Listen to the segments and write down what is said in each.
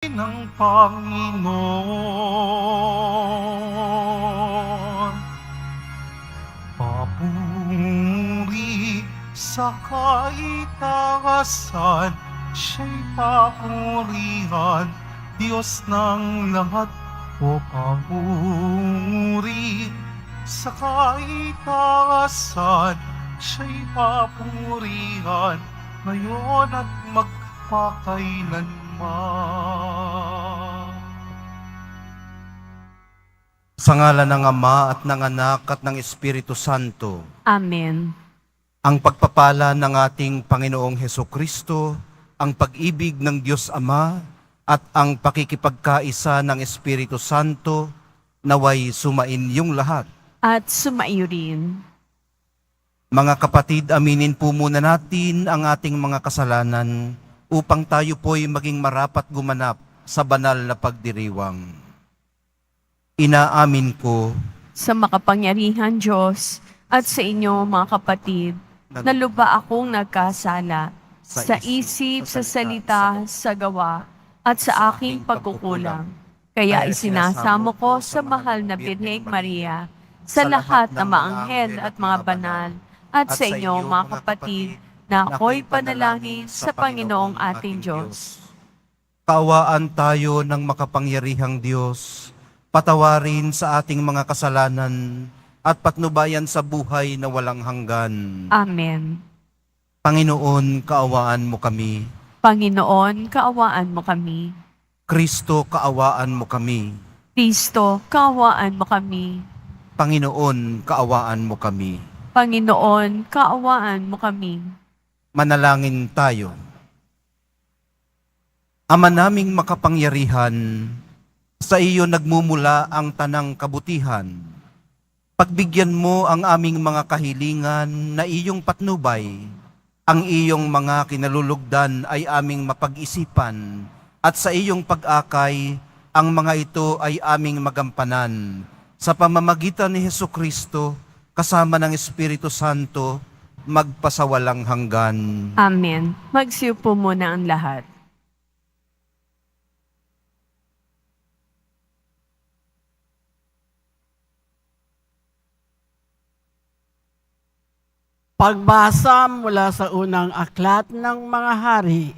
ng Panginoon. Papuri sa kaitaasan, siya'y papurihan, Diyos ng lahat. O papuri sa kaitaasan, siya'y papurihan, ngayon at magpakailanman. Sa ngalan ng Ama at ng Anak at ng Espiritu Santo. Amen. Ang pagpapala ng ating Panginoong Hesukristo, ang pag-ibig ng Diyos Ama, at ang pakikipagkaisa ng Espiritu Santo, naway sumain yung lahat. At sumaiyo rin. Mga kapatid, aminin po muna natin ang ating mga kasalanan upang tayo po'y maging marapat gumanap sa banal na pagdiriwang. Inaamin ko Sa makapangyarihan Diyos at sa inyo mga kapatid, na luba akong nagkasala sa isip, sa salita, sa gawa, at sa aking pagkukulang. Kaya isinasamo ko sa mahal na Birheng Maria, sa lahat ng mga anghel at mga banal, at sa inyo mga kapatid, na ako'y panalangin sa Panginoong ating Diyos. kaawaan tayo ng makapangyarihang Diyos, patawarin sa ating mga kasalanan at patnubayan sa buhay na walang hanggan. Amen. Panginoon, kaawaan mo kami. Panginoon, kaawaan mo kami. Kristo, kaawaan mo kami. Kristo, kaawaan mo kami. Panginoon, kaawaan mo kami. Panginoon, kaawaan mo kami. Manalangin tayo. Ama naming makapangyarihan, sa iyo nagmumula ang tanang kabutihan. Pagbigyan mo ang aming mga kahilingan na iyong patnubay. Ang iyong mga kinalulugdan ay aming mapag-isipan, at sa iyong pag-akay, ang mga ito ay aming magampanan. Sa pamamagitan ni Hesukristo, kasama ng Espiritu Santo, magpasawalang hanggan. Amen. Magsiupo muna ang lahat. Pagbasa mula sa unang aklat ng mga hari.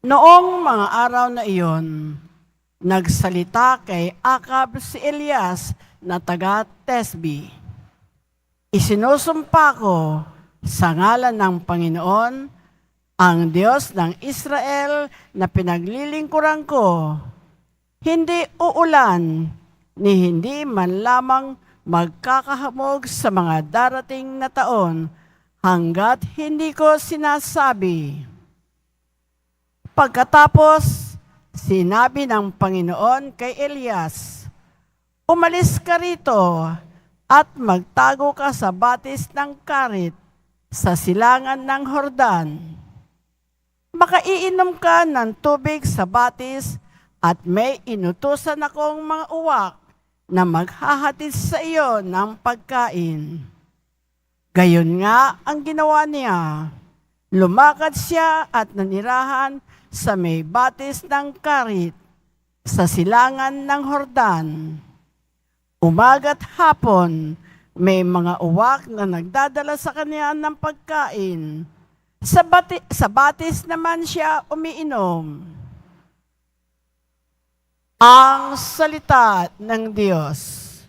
Noong mga araw na iyon, nagsalita kay Akab si Elias na taga Tesbi. Isinusumpa ko sa ngalan ng Panginoon, ang Diyos ng Israel na pinaglilingkuran ko, hindi uulan ni hindi man lamang magkakahamog sa mga darating na taon hanggat hindi ko sinasabi. Pagkatapos, sinabi ng Panginoon kay Elias, umalis ka rito at magtago ka sa batis ng Karit sa silangan ng Hordan. Makaiinom ka ng tubig sa batis at may inutusan akong mga uwak na maghahatid sa iyo ng pagkain. Gayon nga ang ginawa niya. Lumakad siya at nanirahan sa may batis ng Karit, sa silangan ng Hordan. Umaga't hapon, may mga uwak na nagdadala sa kanya ng pagkain. Sa batis naman siya umiinom. Ang salita ng Diyos.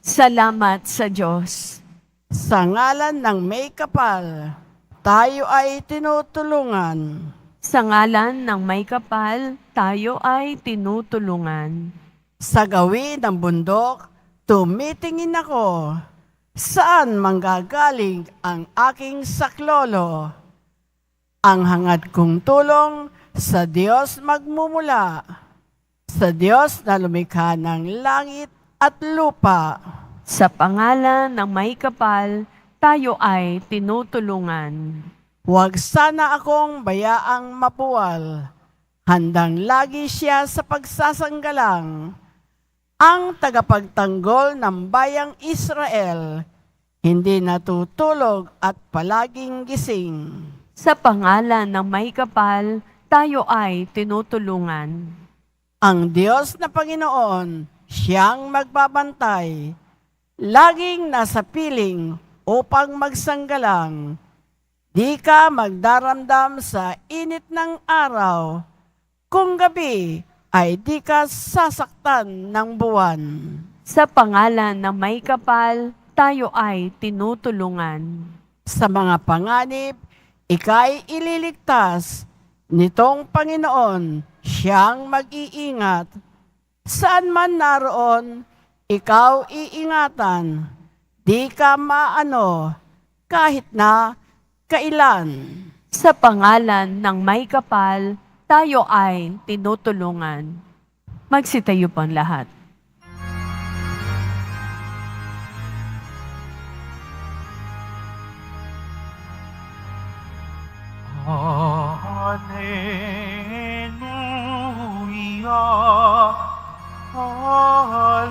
Salamat sa Diyos. Sa ngalan ng may kapal, tayo ay tinutulungan. Sa ngalan ng may kapal, tayo ay tinutulungan. Sa gawin ng bundok, tumitingin ako. Saan manggagaling ang aking saklolo? Ang hangad kong tulong sa Diyos magmumula. Sa Diyos na lumikha ng langit at lupa. Sa pangalan ng may kapal, tayo ay tinutulungan. Huwag sana akong bayaang mapuwal. Handang lagi siya sa pagsasanggalang. Ang tagapagtanggol ng bayang Israel, hindi natutulog at palaging gising. Sa pangalan ng may kapal, tayo ay tinutulungan. Ang Diyos na Panginoon, siyang magbabantay, laging nasa piling upang magsanggalang. Di ka magdaramdam sa init ng araw, kung gabi ay di ka sasaktan ng buwan. Sa pangalan ng may kapal, tayo ay tinutulungan. Sa mga panganib, ika'y ililigtas, nitong Panginoon, siyang mag-iingat. Saan man naroon, ikaw iingatan. Di ka maano, kahit na kailan. Sa pangalan ng may kapal, tayo ay tinutulungan. Magsitayo po ang lahat. Hallelujah, Hallelujah,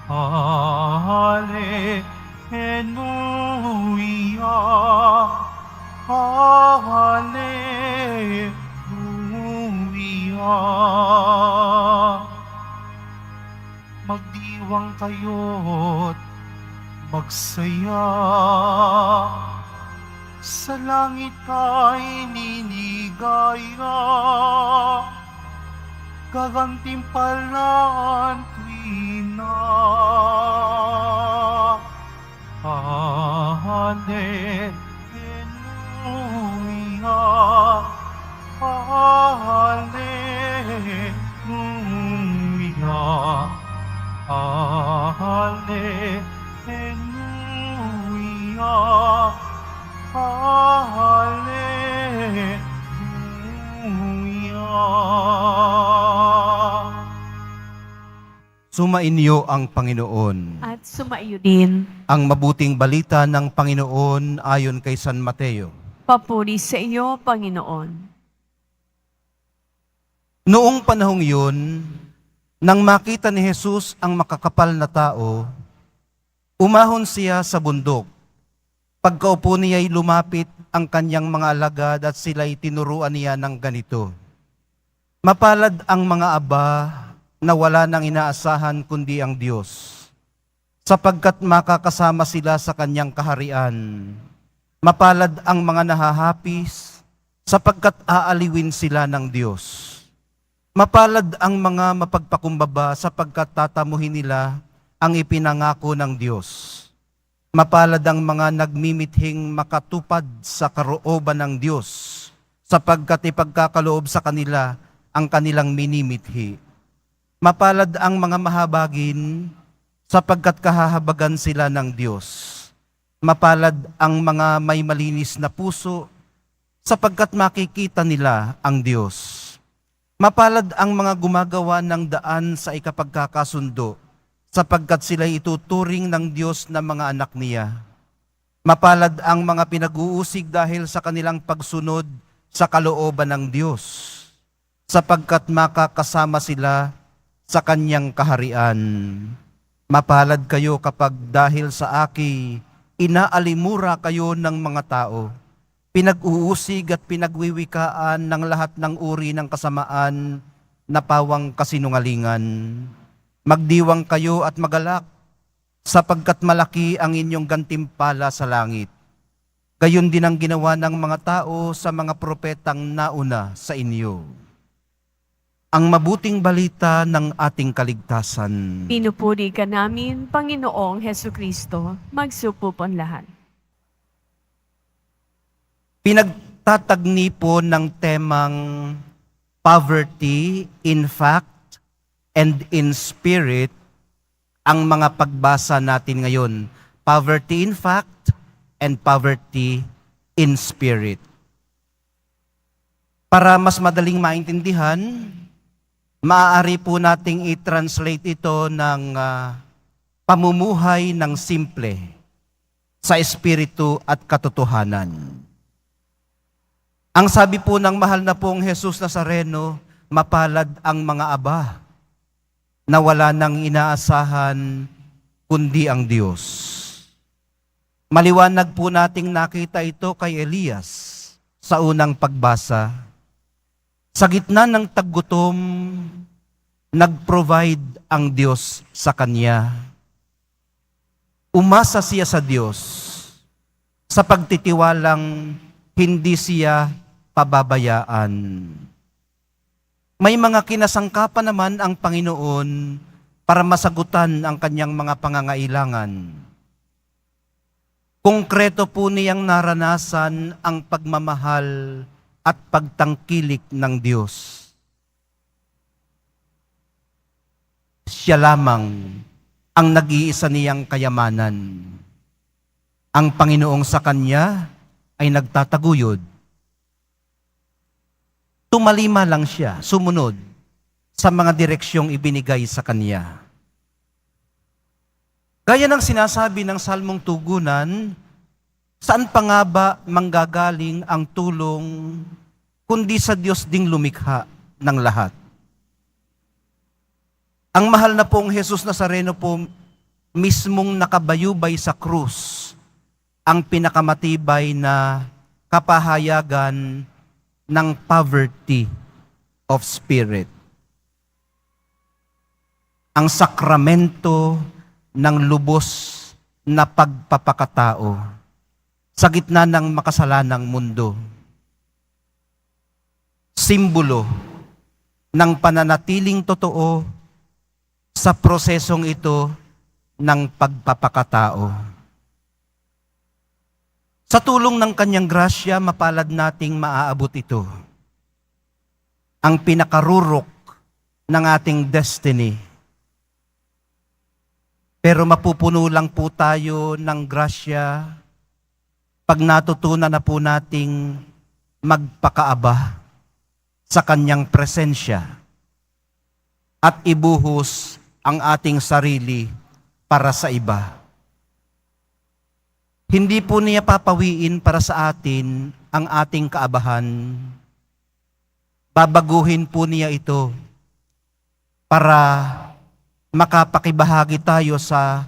Hallelujah, Hallelujah. Magdiwang kayo't magsaya, sa langit ay ninigaya, gagantimpalaan tuwina. Hallelujah, Hallelujah, Hallelujah, Hallelujah. Sumainyo ang Panginoon. At sumaiyo din. Ang mabuting balita ng Panginoon ayon kay San Mateo. Papuri sa iyo, Panginoon. Noong panahong yun, nang makita ni Jesus ang makakapal na tao, umahon siya sa bundok. Pagkaupo niya'y lumapit ang kanyang mga alagad at sila'y tinuruan niya ng ganito. Mapalad ang mga aba na wala nang inaasahan kundi ang Diyos, sapagkat makakasama sila sa kanyang kaharian. Mapalad ang mga nahahapis, sapagkat aaliwin sila ng Diyos. Mapalad ang mga mapagpakumbaba, sapagkat tatamuhin nila ang ipinangako ng Diyos. Mapalad ang mga nagmimithing makatupad sa karooban ng Diyos, sapagkat ipagkakaloob sa kanila ang kanilang minimithi. Mapalad ang mga mahabagin, sapagkat kahahabagan sila ng Diyos. Mapalad ang mga may malinis na puso, sapagkat makikita nila ang Diyos. Mapalad ang mga gumagawa ng daan sa ikapagkakasundo, sapagkat sila'y ituturing ng Diyos na mga anak niya. Mapalad ang mga pinag-uusig dahil sa kanilang pagsunod sa kalooban ng Diyos, sapagkat makakasama sila sa kanyang kaharian. Mapalad kayo kapag dahil sa aki, inaalimura kayo ng mga tao, pinag-uusig at pinagwiwikaan ng lahat ng uri ng kasamaan na pawang kasinungalingan. Magdiwang kayo at magalak, sapagkat malaki ang inyong gantimpala sa langit. Gayon din ang ginawa ng mga tao sa mga propetang nauna sa inyo. Ang mabuting balita ng ating kaligtasan. Pinupuri ka namin, Panginoong Hesukristo. Magsupo po ang lahat. Pinagtatagni po ng temang poverty in fact and in spirit ang mga pagbasa natin ngayon. Poverty in fact and poverty in spirit. Para mas madaling maintindihan, maaari po nating i-translate ito ng pamumuhay ng simple sa espiritu at katotohanan. Ang sabi po ng mahal na pong Jesus Nazareno, mapalad ang mga aba na wala nang inaasahan kundi ang Diyos. Maliwanag po nating nakita ito kay Elias sa unang pagbasa. Sa gitna ng taggutom, nag-provide ang Diyos sa kanya. Umasa siya sa Diyos sa pagtitiwalang hindi siya pababayaan. May mga kinasangkapan naman ang Panginoon para masagutan ang kanyang mga pangangailangan. Konkreto po niyang naranasan ang pagmamahal at pagtangkilik ng Diyos. Siya lamang ang nag-iisa niyang kayamanan. Ang Panginoong sa kanya ay nagtataguyod. Tumalima lang siya, sumunod sa mga direksyong ibinigay sa kanya. Gaya ng sinasabi ng Salmong Tugunan, saan pa nga ba manggagaling ang tulong kundi sa Diyos ding lumikha ng lahat? Ang mahal na pong Jesus Nazareno po mismong nakabayubay sa krus ang pinakamatibay na kapahayagan ng poverty of spirit. Ang sakramento ng lubos na pagpapakatao sa gitna ng makasalanang mundo. Simbolo ng pananatiling totoo sa prosesong ito ng pagpapakatao. Sa tulong ng kanyang grasya, mapalad nating maaabot ito. Ang pinakarurok ng ating destiny. Pero mapupuno lang po tayo ng grasya pag natutunan na po nating magpakaaba sa kanyang presensya at ibuhos ang ating sarili para sa iba. Hindi po niya papawiin para sa atin ang ating kaabahan. Babaguhin po niya ito para makapakibahagi tayo sa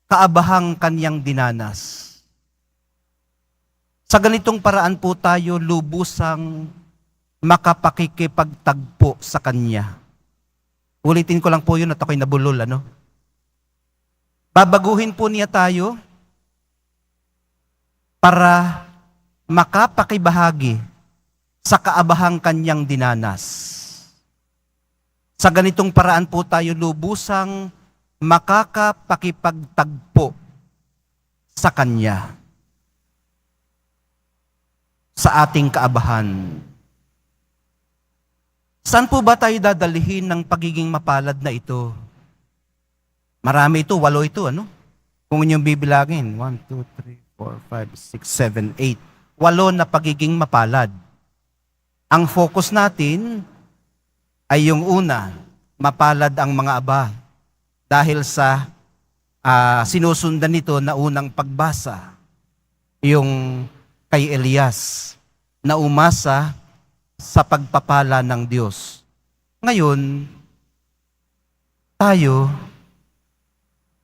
kaabahang kanyang dinanas. Sa ganitong paraan po tayo lubusang makapakikipagtagpo sa kanya. Ulitin ko lang po yun at ako'y nabulol, ano? Babaguhin po niya tayo para makapakibahagi sa kaabahang kanyang dinanas. Sa ganitong paraan po tayo lubusang makakapakipagtagpo sa Kanya, sa ating kaabahan. Saan po ba tayo dadalhin ng pagiging mapalad na ito? Marami ito, 8 ito, ano? Kung inyong bibilangin, 1, 2, 3, 4, 5, 6, 7, 8. 8 na pagiging mapalad. Ang focus natin ay yung una, mapalad ang mga aba dahil sa sinusundan nito na unang pagbasa, yung kay Elias na umasa sa pagpapala ng Diyos. Ngayon,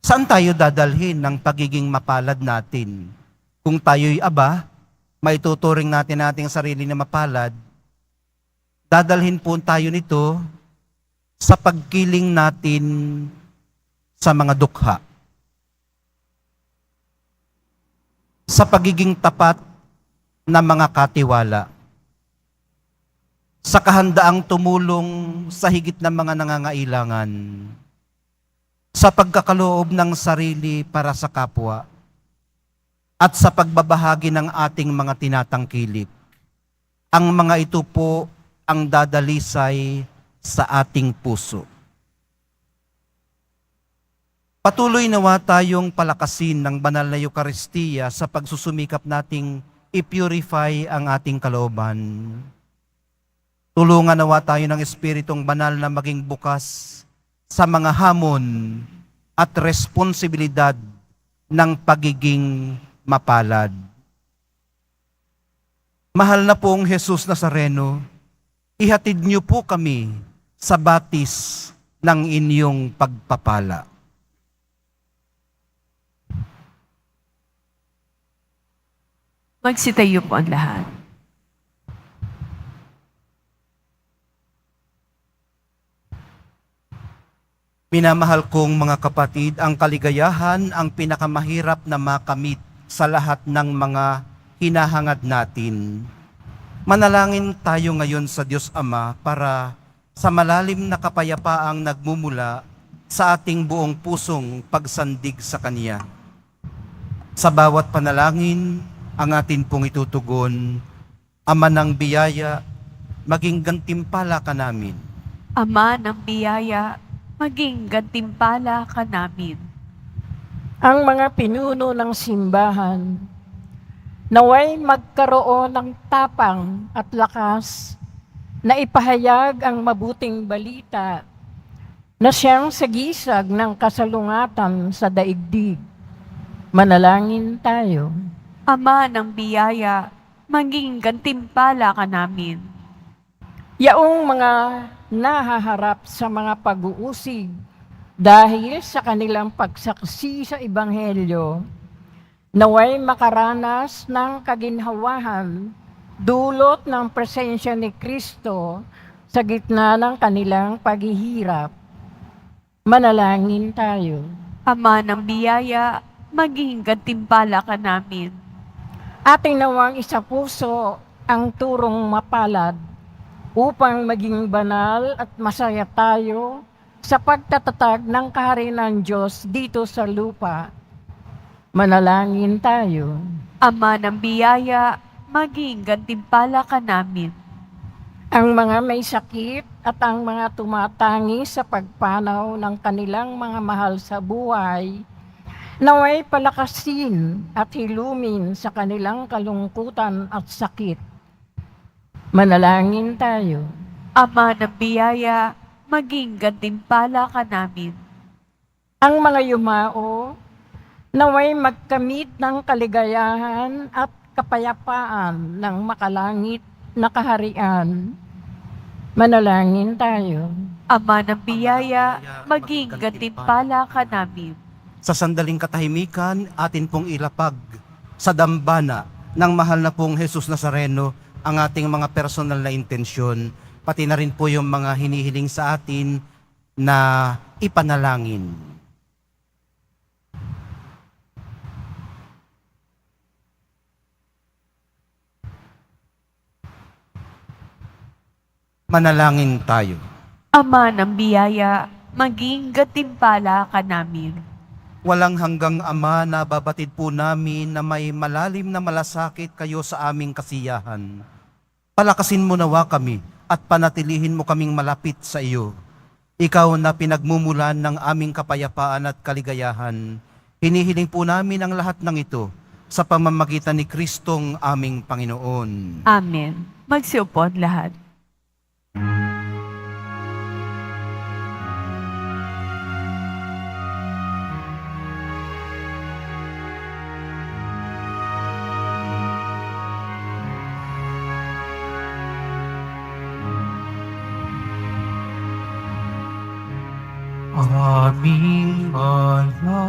saan tayo dadalhin ng pagiging mapalad natin? Kung tayo'y aba, maituturing natin ating sarili na mapalad, dadalhin po tayo nito sa pagkiling natin sa mga dukha. Sa pagiging tapat na mga katiwala. Sa kahandaang tumulong sa higit na mga nangangailangan. Sa pagkakaloob ng sarili para sa kapwa. At sa pagbabahagi ng ating mga tinatangkilik. Ang mga ito po ang dadalisay sa ating puso. Patuloy nawa tayong palakasin ng banal na Eucharistia sa pagsusumikap nating i-purify ang ating kalooban. Tulungan nawa tayo ng Espiritong Banal na maging bukas sa mga hamon at responsibilidad ng pagiging mapalad. Mahal na pong Jesus Nazareno, ihatid niyo po kami sa batis ng inyong pagpapala. Magsitayo po ang lahat. Minamahal kong mga kapatid, ang kaligayahan ang pinakamahirap na makamit sa lahat ng mga hinahangad natin. Manalangin tayo ngayon sa Diyos Ama para sa malalim na kapayapaang nagmumula sa ating buong pusong pagsandig sa Kanya. Sa bawat panalangin, ang atin pong itutugon, Ama ng biyaya, maging gantimpala ka namin. Ama ng biyaya, maging gantimpala ka namin. Ang mga pinuno ng simbahan, naway magkaroon ng tapang at lakas na ipahayag ang mabuting balita na siyang sagisag ng kasalungatan sa daigdig. Manalangin tayo. Ama ng biyaya, maging gantimpala ka namin. Yaong mga nahaharap sa mga pag-uusig dahil sa kanilang pagsaksi sa Ebanghelyo, naway makaranas ng kaginhawahan dulot ng presensya ni Kristo sa gitna ng kanilang paghihirap. Manalangin tayo. Ama ng biyaya, maging gantimpala ka namin. Ating nawang isapuso ang turong mapalad upang maging banal at masaya tayo sa pagtatatag ng kaharian ng Diyos dito sa lupa. Manalangin tayo. Ama ng biyaya, maging gantimpala ka namin. Ang mga may sakit at ang mga tumatangi sa pagpanaw ng kanilang mga mahal sa buhay, naway palakasin at hilumin sa kanilang kalungkutan at sakit. Manalangin tayo. Ama ng biyaya, maging gantimpala ka namin. Ang mga yumao, naway magkamit ng kaligayahan at kapayapaan ng makalangit na kaharian. Manalangin tayo. Ama ng biyaya, maging gantimpala ka namin. Sa sandaling katahimikan, atin pong ilapag sa dambana ng mahal na pong Jesus Nazareno ang ating mga personal na intensyon, pati na rin po yung mga hinihiling sa atin na ipanalangin. Manalangin tayo. Ama ng biyaya, maging gantimpala ka namin. Walang hanggang Ama, na babatid po namin na may malalim na malasakit kayo sa aming kasiyahan. Palakasin mo nawa kami at panatilihin mo kaming malapit sa iyo. Ikaw na pinagmumulan ng aming kapayapaan at kaligayahan. Hinihiling po namin ang lahat ng ito sa pamamagitan ni Kristong aming Panginoon. Amen. Magsiupo ang lahat. Aming alay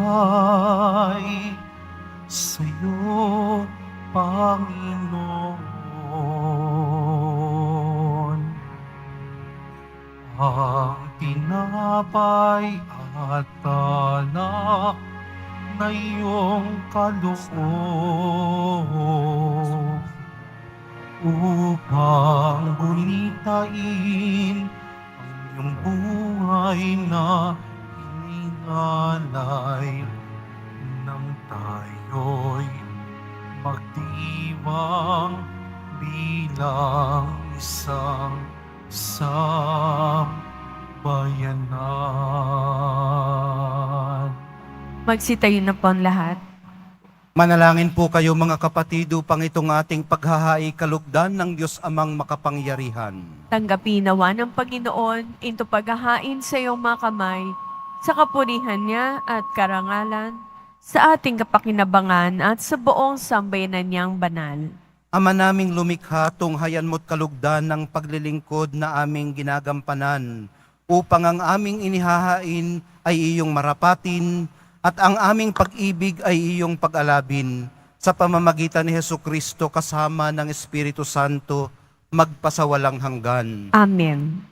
sa'yo, Panginoon. Ang tinapay at alak na iyong kaloob upang gunitain ang iyong buhay na iningalay nang tayo'y magdiwang bilang isang sambayanan. Magsitayo na po ang lahat. Manalangin po kayo mga kapatid upang itong ating paghahai kalugdan ng Diyos Amang makapangyarihan. Tanggapin nawa ng Panginoon into paghahain sa iyong mga kamay, sa kapurihan niya at karangalan, sa ating kapakinabangan at sa buong sambayanan niyang banal. Ama naming lumikha, tunghayan mo't kalugdan ng paglilingkod na aming ginagampanan, upang ang aming inihahain ay iyong marapatin, at ang aming pag-ibig ay iyong pag-alabin. sa pamamagitan ni Hesu Kristo kasama ng Espiritu Santo, magpasawalang hanggan. Amen.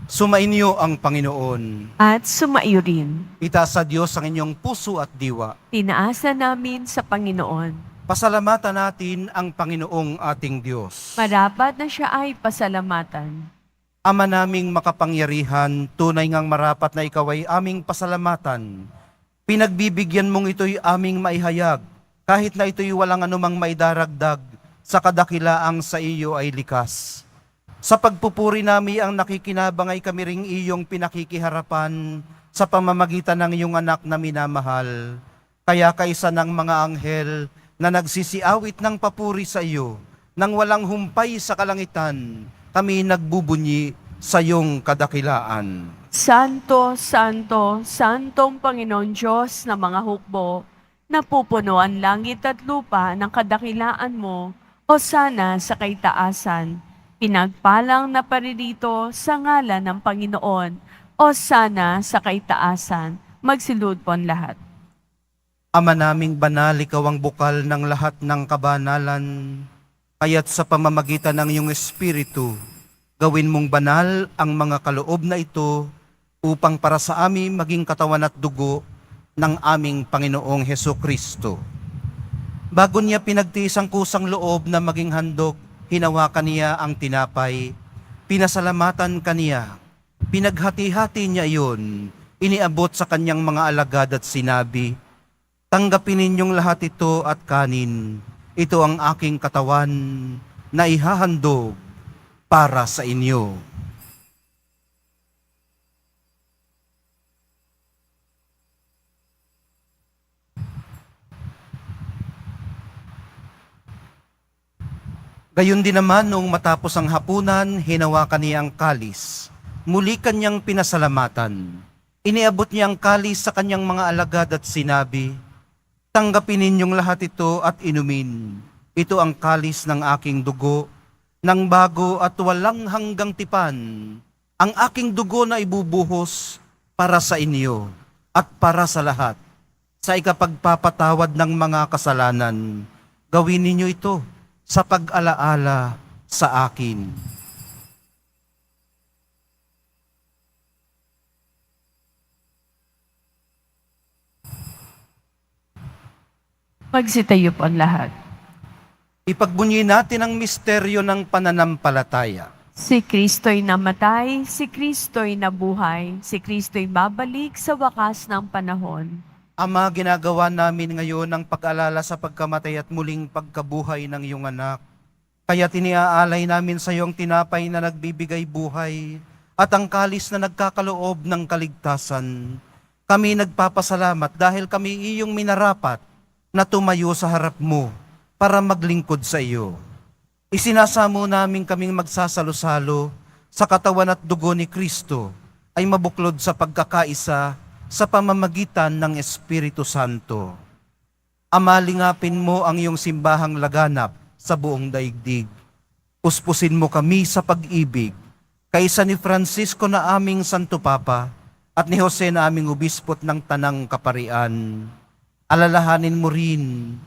Sumainyo ang Panginoon. At sumaiyo rin. Itaas sa Diyos ang inyong puso at diwa. Tinaasa namin sa Panginoon. Pasalamatan natin ang Panginoong ating Diyos. Marapat na siya ay pasalamatan. Ama naming makapangyarihan, tunay ngang marapat na ikaw ay aming pasalamatan. Pinagbibigyan mong ito'y aming maihayag, kahit na ito'y walang anumang maidaragdag, sa kadakilaang sa iyo ay likas. Sa pagpupuri nami ang nakikinabang ay kami ring iyong pinakikiharapan sa pamamagitan ng iyong anak na minamahal. Kaya kaisa ng mga anghel na nagsisiawit ng papuri sa iyo, nang walang humpay sa kalangitan, kami nagbubunyi sa iyong kadakilaan. Santo, Santo, Santong Panginoon Diyos na mga hukbo, napupuno ang langit at lupa ng kadakilaan mo, o sana sa kaitaasan. Pinagpalang na paririto sa ngalan ng Panginoon, o sana sa kaitaasan. Magsilud po ang lahat. Ama naming banal, ikaw ang bukal ng lahat ng kabanalan, kaya't sa pamamagitan ng iyong Espiritu, gawin mong banal ang mga kaloob na ito upang para sa amin maging katawan at dugo ng aming Panginoong Hesu Kristo. Bago niya pinagtiis ang kusang loob na maging handog, hinawakan niya ang tinapay, pinasalamatan kaniya, pinaghati-hati niya iyon, iniabot sa kanyang mga alagad at sinabi, "Tanggapin ninyong lahat ito at kanin. Ito ang aking katawan na ihahandog para sa inyo." Gayon din naman nung matapos ang hapunan, hinawakan niya ang kalis. Muli kanyang pinasalamatan. Iniabot niya ang kalis sa kanyang mga alagad at sinabi, "Tanggapin ninyong lahat ito at inumin. Ito ang kalis ng aking dugo, ng bago at walang hanggang tipan. Ang aking dugo na ibubuhos para sa inyo at para sa lahat. Sa ikapagpapatawad ng mga kasalanan, gawin ninyo ito sa pag-alaala sa akin." Magsitayo po ang lahat. Ipagbunyi natin ang misteryo ng pananampalataya. Si Kristo'y namatay, si Kristo'y nabuhay, si Kristo'y babalik sa wakas ng panahon. Ama, ginagawa namin ngayon ang pag-alala sa pagkamatay at muling pagkabuhay ng iyong anak. Kaya tiniaalay namin sa iyong tinapay na nagbibigay buhay at ang kalis na nagkakaloob ng kaligtasan. Kami nagpapasalamat dahil kami iyong minarapat na tumayo sa harap mo para maglingkod sa iyo. Isinasamo namin kaming magsasalo-salo sa katawan at dugo ni Kristo ay mabuklod sa pagkakaisa sa pamamagitan ng Espiritu Santo. Ama, lingapin mo ang iyong simbahang laganap sa buong daigdig. Puspusin mo kami sa pag-ibig, kaysa ni Francisco na aming Santo Papa at ni Jose na aming Obispot ng Tanang Kaparian. Alalahanin mo rin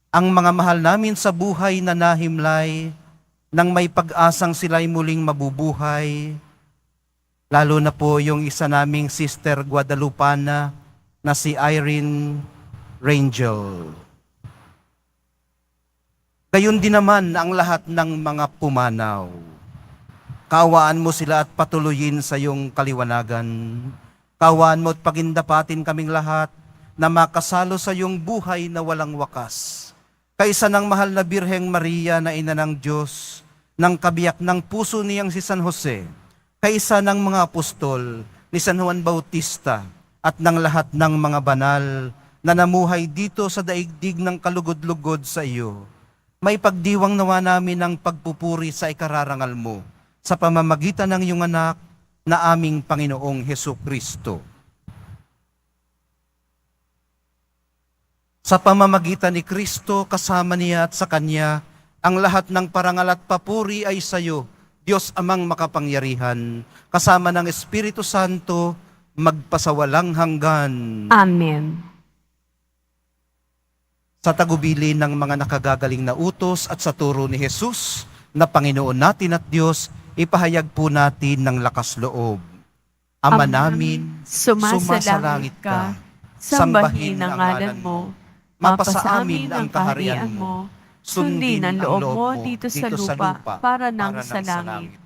ang mga mahal namin sa buhay na nahimlay, nang may pag-asang sila'y muling mabubuhay, lalo na po yung isa naming Sister Guadalupana na si Irene Rangel. Gayon din naman ang lahat ng mga pumanaw. Kaawaan mo sila at patuloyin sa iyong kaliwanagan. Kaawaan mo at pagindapatin kaming lahat na makasalo sa iyong buhay na walang wakas. Kaisa ng mahal na Birheng Maria na ina ng Diyos, ng kabiyak ng puso niyang si San Jose, kaisa ng mga apostol ni San Juan Bautista at ng lahat ng mga banal na namuhay dito sa daigdig ng kalugod-lugod sa iyo. May pagdiwang nawa namin ng pagpupuri sa ikararangal mo sa pamamagitan ng iyong anak na aming Panginoong Hesu Kristo. Sa pamamagitan ni Kristo, kasama niya at sa Kanya, ang lahat ng parangal at papuri ay sa iyo, Diyos Amang makapangyarihan, kasama ng Espiritu Santo, magpasawalang hanggan. Amen. sa tagubili ng mga nakagagaling na utos at sa turo ni Jesus na Panginoon natin at Diyos, ipahayag po natin ng lakas loob. Ama namin, sumasalangit ka, sambahin ang ngalan mo, mapasa amin ang kaharian mo, sundin ang loob mo dito sa lupa para nang sa langit.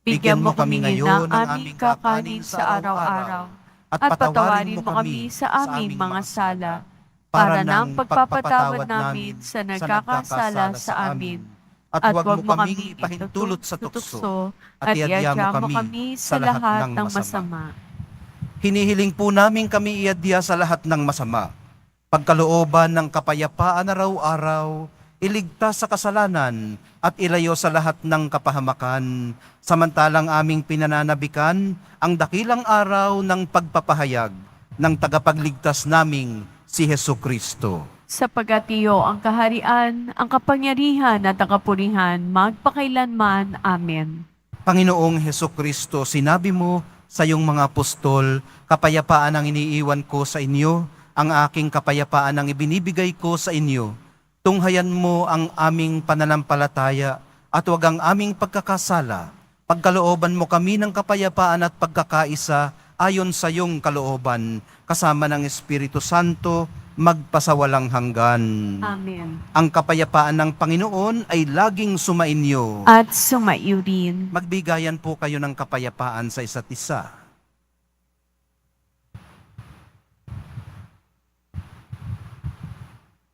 Bigyan mo kami ngayon ng aming kakanin sa araw-araw, at patawarin mo kami sa aming mga sala, para nang pagpapatawad namin sa nagkakasala sa amin. At huwag mo kami ipahintulot sa tukso, at iadya mo kami sa lahat ng masama. Hinihiling po namin kami iadya sa lahat ng masama. Pagkalooban ng kapayapaan araw-araw, iligtas sa kasalanan at ilayo sa lahat ng kapahamakan, samantalang aming pinananabikan ang dakilang araw ng pagpapahayag ng tagapagligtas naming si Hesukristo. Sapagat iyo ang kaharian, ang kapangyarihan at ang kapurihan, magpakailanman. Amen. Panginoong Hesukristo, sinabi mo sa iyong mga apostol, kapayapaan ang iniiwan ko sa inyo, ang aking kapayapaan ang ibinibigay ko sa inyo. Tunghayan mo ang aming pananampalataya at huwag ang aming pagkakasala. Pagkalooban mo kami ng kapayapaan at pagkakaisa ayon sa iyong kalooban, kasama ng Espiritu Santo, magpasawalang hanggan. Amen. Ang kapayapaan ng Panginoon ay laging sumainyo. At sumaiyo rin. Magbigayan po kayo ng kapayapaan sa isa't isa.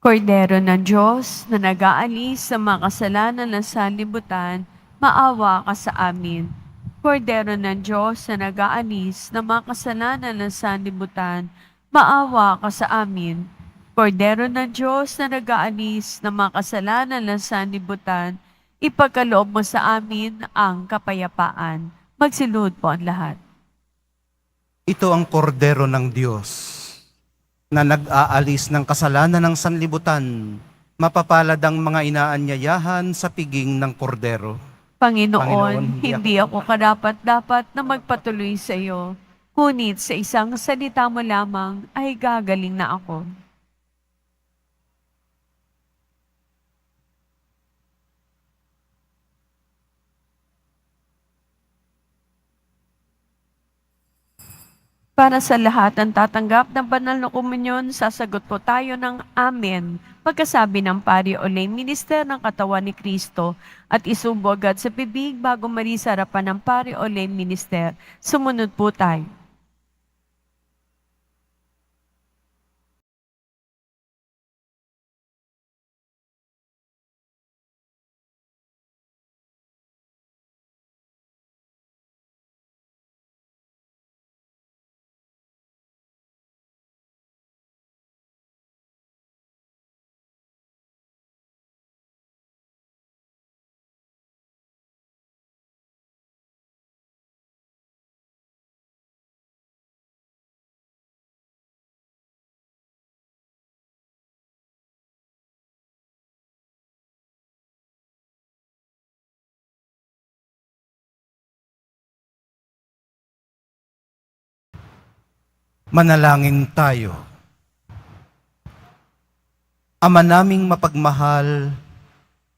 Kordero ng Diyos na nag-aalis sa mga kasalanan ng sanlibutan, maawa ka sa amin. Kordero ng Diyos na nag-aalis ng mga kasalanan ng sanlibutan, maawa ka sa amin. Kordero ng Diyos na nag-aalis ng mga kasalanan ng sanlibutan, ipagkaloob mo sa amin ang kapayapaan. Magsilud po ang lahat. Ito ang kordero ng Diyos na nag-aalis ng kasalanan ng sanlibutan. Mapapalad ang mga inaanyayahan sa piging ng kordero. Panginoon, hindi ako karapat-dapat na magpatuloy sa iyo, ngunit sa isang salita mo lamang ay gagaling na ako. Para sa lahat ng tatanggap ng banal na komunyon, sasagot po tayo ng Amen. Pagkasabi ng pari o lay minister ng katawan ni Kristo at isubo agad sa bibig bago marisa harapan ng pari o lay minister. Sumunod po tayo. Manalangin tayo. Ama naming mapagmahal,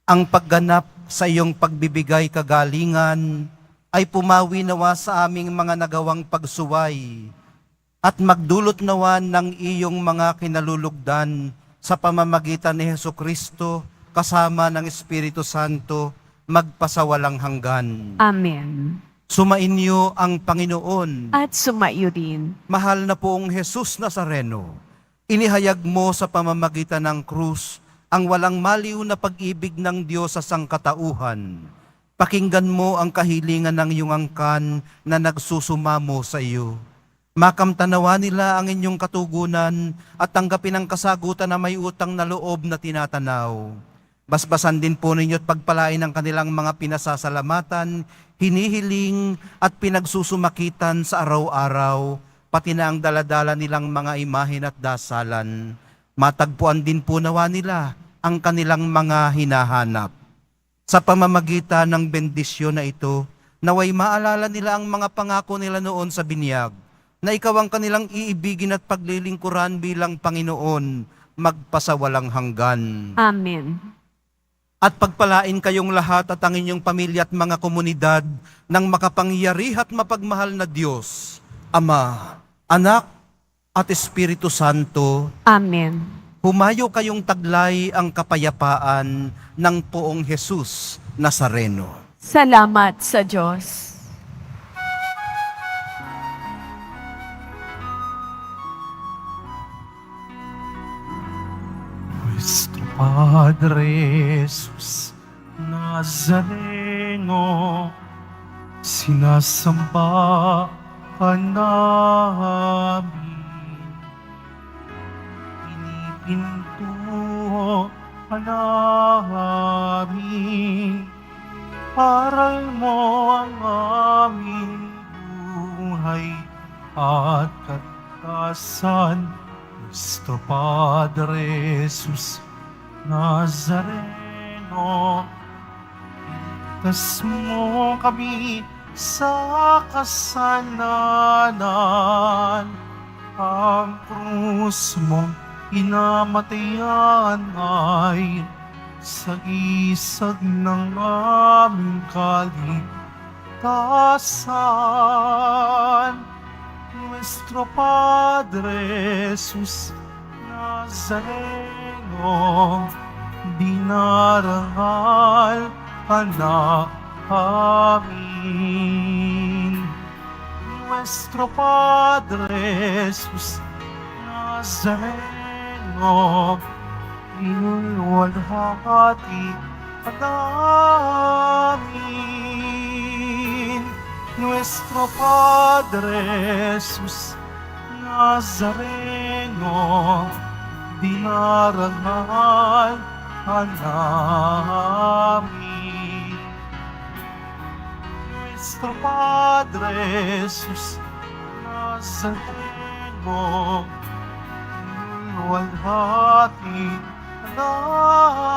ang pagganap sa iyong pagbibigay kagalingan ay pumawi nawa sa aming mga nagawang pagsuway at magdulot nawa ng iyong mga kinalulugdan sa pamamagitan ni Hesukristo kasama ng Espiritu Santo magpasawalang hanggan. Amen. Sumainyo ang Panginoon. At sumaiyo rin. Mahal na poong Jesus Nazareno, inihayag mo sa pamamagitan ng krus ang walang maliw na pag-ibig ng Diyos sa sangkatauhan. Pakinggan mo ang kahilingan ng iyong angkan na nagsusumamo sa iyo. Makamtanawa nila ang inyong katugunan at tanggapin ang kasagutan na may utang na loob na tinatanaw. Basbasan din po ninyo at pagpalain ang kanilang mga pinasasalamatan, hinihiling at pinagsusumakitan sa araw-araw, pati na ang daladala nilang mga imahin at dasalan. Matagpuan din po nawa nila ang kanilang mga hinahanap. Sa pamamagitan ng bendisyon na ito, naway maalala nila ang mga pangako nila noon sa binyag, na ikaw ang kanilang iibigin at paglilingkuran bilang Panginoon magpasawalang hanggan. Amen. At pagpalain kayong lahat at ang inyong pamilya at mga komunidad ng makapangyari at mapagmahal na Diyos, Ama, Anak, at Espiritu Santo. Amen. Humayo kayong taglay ang kapayapaan ng Poong Jesus Nazareno. Salamat sa Diyos. Nuestro Padre Jesus Nazareno, sinasamba ka namin. Pinipinto ka namin. Aral mo ang aming buhay at katakasan. Nuestro Padre Jesus Nazareno, iligtas mo kami sa kasalanan. Ang krus mong pinamatayan ay sagisag ng aming kaligtasan. Nuestro Padre Jesus Nazareno, dinarangal ka namin. Nuestro Padre Jesus Nazareno, inulwalhati ka namin. Nuestro Padre Jesus Nazareno, dinarangal ka namin. Nuestro Padre Jesus Nazareno, inulwalhati ka namin.